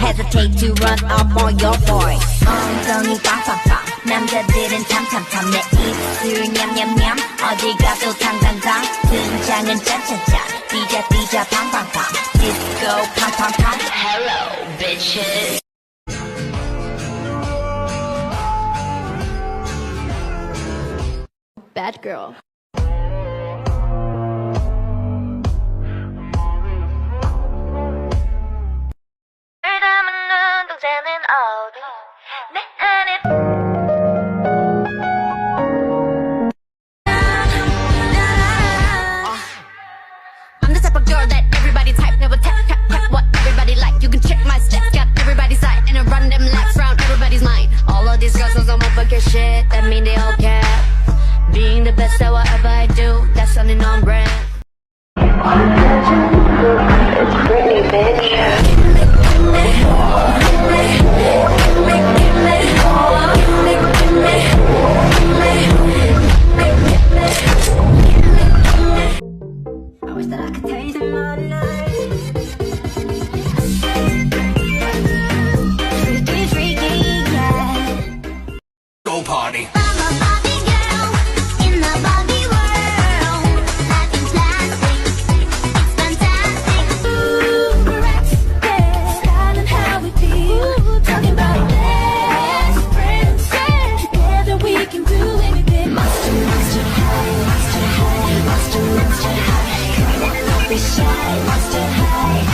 hesitate to run up on your boy. 엉덩이 빵빵빵 남자들은 참참참 내 입술 냠냠냠 어디 가도 탕탕탕 등장은 짠짠짠 띠자 팡팡팡 디스코 팡팡팡 Hello bitches. Bad girl. I'm the type of girl that everybody type, never tap what everybody like. You can check my steps, got everybody's side, and I run them laps round everybody's mind. All of these girls know some motherfucking shit, that mean they all care. Being the best at whatever I do, that's something on brand. It's Britney, bitch. I wish that I could taste it all night. Freaky, yeah. Go party. I'm a Barbie girl in the Barbie world. Life is plastic, it's fantastic. Ooh, rats, yeah, style and how we feel. Talking about best friends, yeah. Together we can do anything. Monster high, monster high, monster high. Don't be shy, monster high.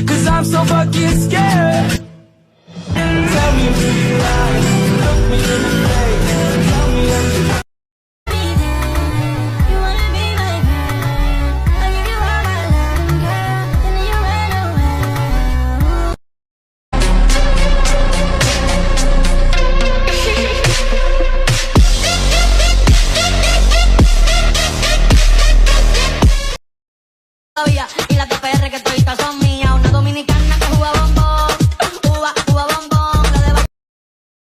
'Cause I'm so fucking scared. Tell me if you lie. Look me in the face. Tell me if you You wanna be my girl? I'll give you all my love, girl, and then you run away. Oh yeah, y la TPR que todavía son mías.